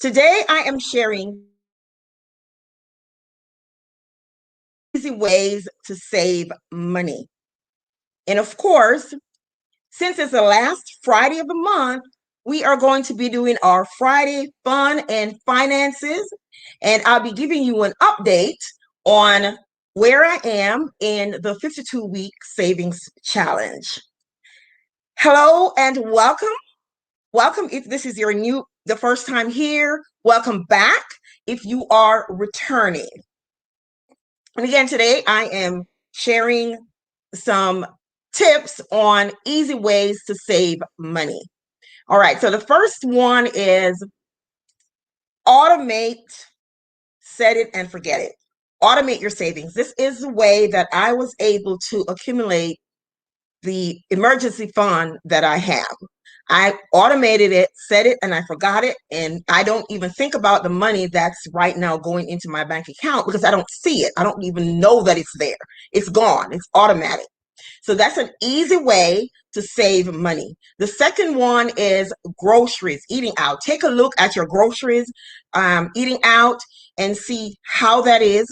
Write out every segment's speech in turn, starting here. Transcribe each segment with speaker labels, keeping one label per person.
Speaker 1: Today, I am sharing easy ways to save money. And of course, since it's the last Friday of the month, we are going to be doing our Friday fun and finances. And I'll be giving you an update on where I am in the 52-week savings challenge. Hello and welcome. Welcome if this is the first time here. Welcome back if you are returning. And again, today I am sharing some tips on easy ways to save money. All right, so the first one is automate, set it and forget it. Automate your savings. This is the way that I was able to accumulate the emergency fund that I have. I automated it, set it, and I forgot it. And I don't even think about the money that's right now going into my bank account because I don't see it. I don't even know that it's there. It's gone. It's automatic. So that's an easy way to save money. The second one is groceries, eating out. Take a look at your groceries, eating out, and see how that is.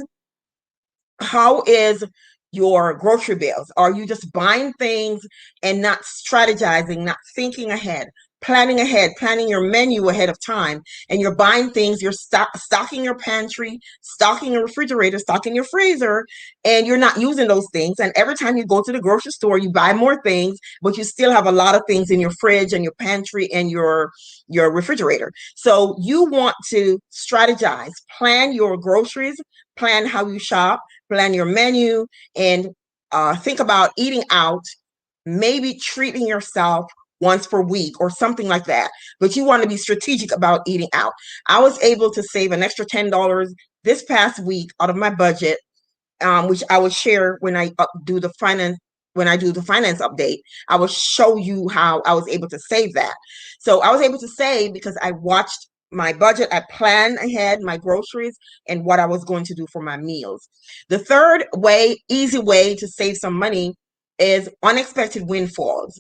Speaker 1: How is your grocery bills? Are you just buying things and not strategizing, not thinking ahead, planning your menu ahead of time, and you're buying things, you're stocking your pantry, stocking your refrigerator, stocking your freezer, and you're not using those things. And every time you go to the grocery store, you buy more things, but you still have a lot of things in your fridge and your pantry and your refrigerator. So you want to strategize, plan your groceries, plan how you shop, plan your menu, and think about eating out, maybe treating yourself once per week or something like that. But you want to be strategic about eating out. I was able to save an extra $10 this past week out of my budget, which I will share when I do the finance. When I do the finance update, I will show you how I was able to save that. So I was able to save because I watched my budget. I planned ahead my groceries and what I was going to do for my meals. The third easy way to save some money is unexpected windfalls.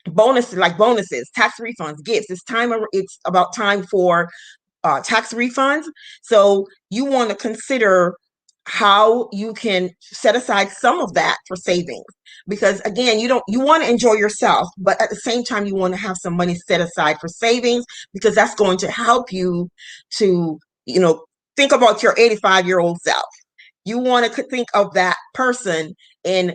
Speaker 1: Bonuses, tax refunds, gifts. It's about time for tax refunds. So you want to consider how you can set aside some of that for savings, because again, you want to enjoy yourself, but at the same time you want to have some money set aside for savings, because that's going to help you to think about your 85-year-old self. You want to think of that person and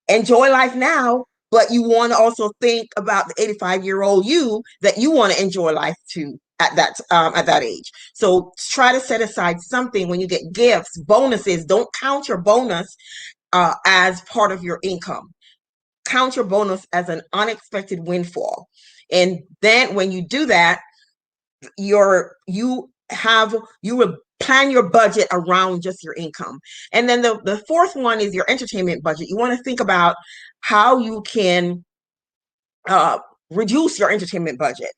Speaker 1: enjoy life now, but you want to also think about the 85-year-old you that you want to enjoy life to at that age. So try to set aside something when you get gifts, bonuses. Don't count your bonus as part of your income. Count your bonus as an unexpected windfall. And then when you do that, you will plan your budget around just your income. And then the fourth one is your entertainment budget. You want to think about how you can reduce your entertainment budget.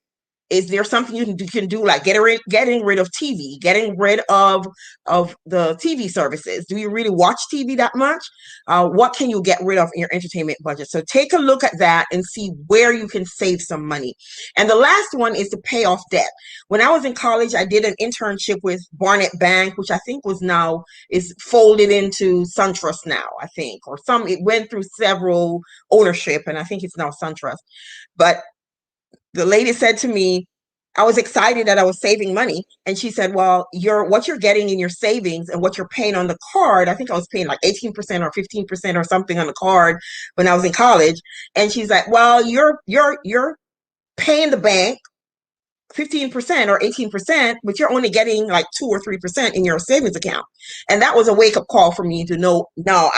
Speaker 1: Is there something you can do, like getting rid of TV, getting rid of the TV services? Do you really watch TV that much? What can you get rid of in your entertainment budget? So take a look at that and see where you can save some money. And the last one is to pay off debt. When I was in college, I did an internship with Barnett Bank, which I think is folded into SunTrust now, I think, it went through several ownership, and I think it's now SunTrust. But the lady said to me, I was excited that I was saving money. And she said, well, what you're getting in your savings and what you're paying on the card, I think I was paying like 18% or 15% or something on the card when I was in college. And she's like, well, you're paying the bank 15% or 18%, but you're only getting like 2 or 3% in your savings account. And that was a wake up call for me to know, no,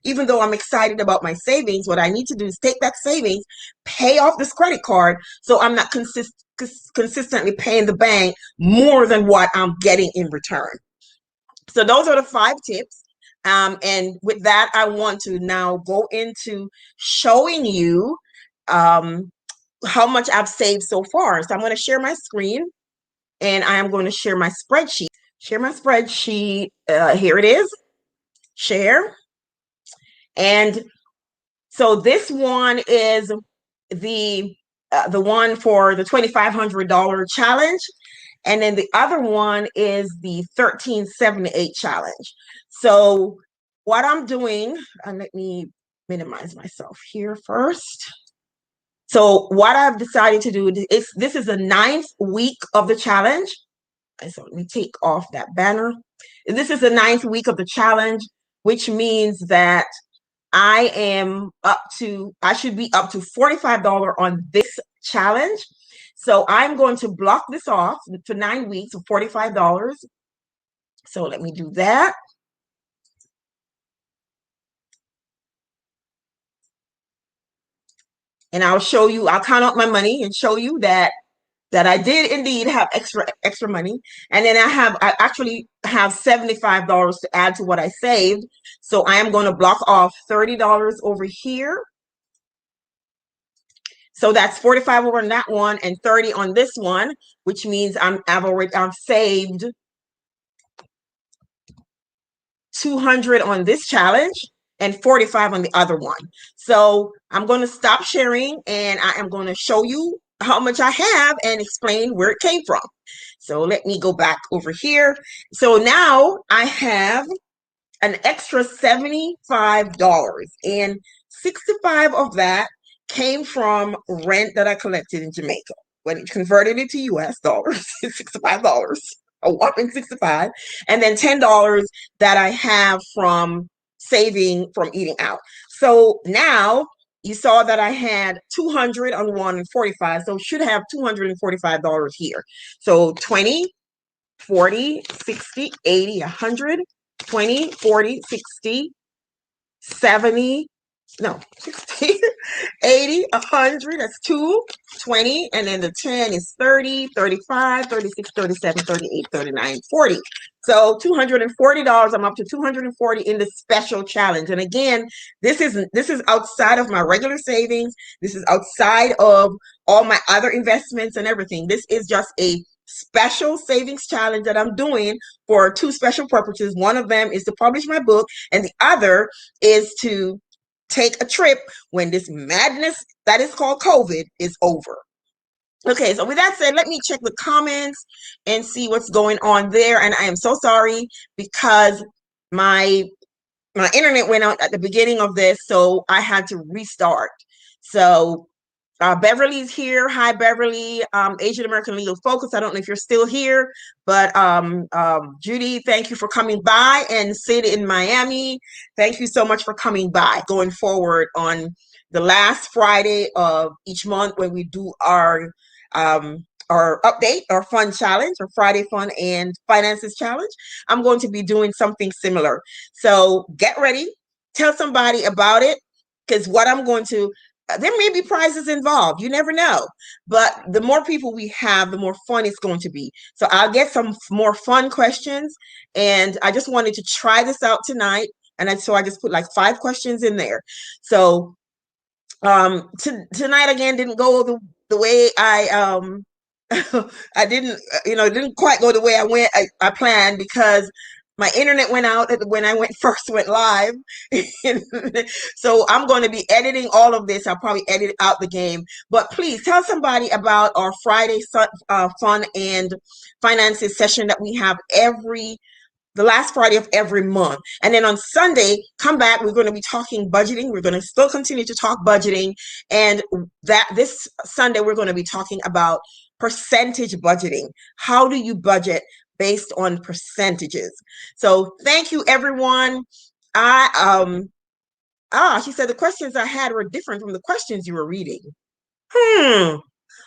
Speaker 1: even though I'm excited about my savings, what I need to do is take that savings, pay off this credit card, so I'm not consistently paying the bank more than what I'm getting in return. So those are the 5 tips. And with that, I want to now go into showing you how much I've saved so far. So I'm going to share my screen, and I am going to share my spreadsheet. Here it is. Share. And so this one is the one for the $2,500 challenge. And then the other one is the 1378 challenge. So what I'm doing, and let me minimize myself here first. So what I've decided to do is this is the 9th week of the challenge. So let me take off that banner. This is the 9th week of the challenge, which means that I should be up to $45 on this challenge. So I'm going to block this off for 9 weeks of $45. So let me do that. And I'll show you, I'll count out my money and show you that I did indeed have extra money. And then I actually have $75 to add to what I saved. So I am going to block off $30 over here. So that's 45 over on that one and 30 on this one, which means I've saved 200 on this challenge and 45 on the other one. So I'm going to stop sharing and I am going to show you how much I have and explain where it came from. So let me go back over here. So now I have an extra $75 and 65 of that came from rent that I collected in Jamaica. When it converted it to US dollars, it's $65, a whopping 65, and then $10 that I have from saving from eating out. So now you saw that I had 200 on one and 45, so should have $245 here. So 20, 40, 60, 80, 100, 20, 40, 60, 70, no, 60, 80, 100, that's 2, 20, and then the 10 is 30, 35, 36, 37, 38, 39, 40. So $240, I'm up to 240 in the special challenge. And again, this is outside of my regular savings. This is outside of all my other investments and everything. This is just a special savings challenge that I'm doing for two special purposes. One of them is to publish my book, and the other is to take a trip when this madness that is called COVID is over. Okay, so with that said, let me check the comments and see what's going on there. And I am so sorry because my internet went out at the beginning of this, so I had to restart. So Beverly's here. Hi, Beverly. Asian American Legal Focus. I don't know if you're still here, but Judy, thank you for coming by. And Sid in Miami, thank you so much for coming by. Going forward on the last Friday of each month when we do our update, our fun challenge, or Friday Fun and Finances Challenge, I'm going to be doing something similar. So get ready. Tell somebody about it, because what I'm going to there may be prizes involved. You never know. But the more people we have, the more fun it's going to be. So I'll get some more fun questions. And I just wanted to try this out tonight. And so I just put like 5 questions in there. So tonight again didn't go the way I I didn't, it didn't quite go the way I planned, because my internet went out when I first went live. So I'm going to be editing all of this. I'll probably edit out the game. But please tell somebody about our Friday fun and finances session that we have the last Friday of every month. And then on Sunday, come back. We're going to be talking budgeting. We're going to still continue to talk budgeting. And this Sunday, we're going to be talking about percentage budgeting. How do you budget based on percentages? So thank you, everyone. She said the questions I had were different from the questions you were reading.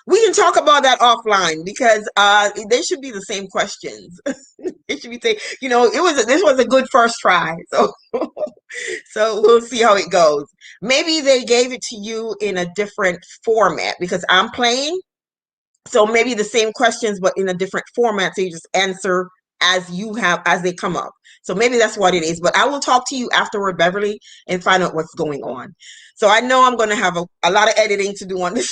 Speaker 1: We can talk about that offline, because they should be the same questions. It should be this was a good first try. So so we'll see how it goes. Maybe they gave it to you in a different format because I'm playing. So maybe the same questions, but in a different format. So you just answer as they come up. So maybe that's what it is. But I will talk to you afterward, Beverly, and find out what's going on. So I know I'm going to have a lot of editing to do on this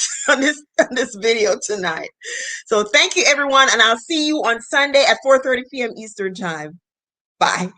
Speaker 1: video tonight. So thank you, everyone, and I'll see you on Sunday at 4:30 p.m. Eastern Time. Bye.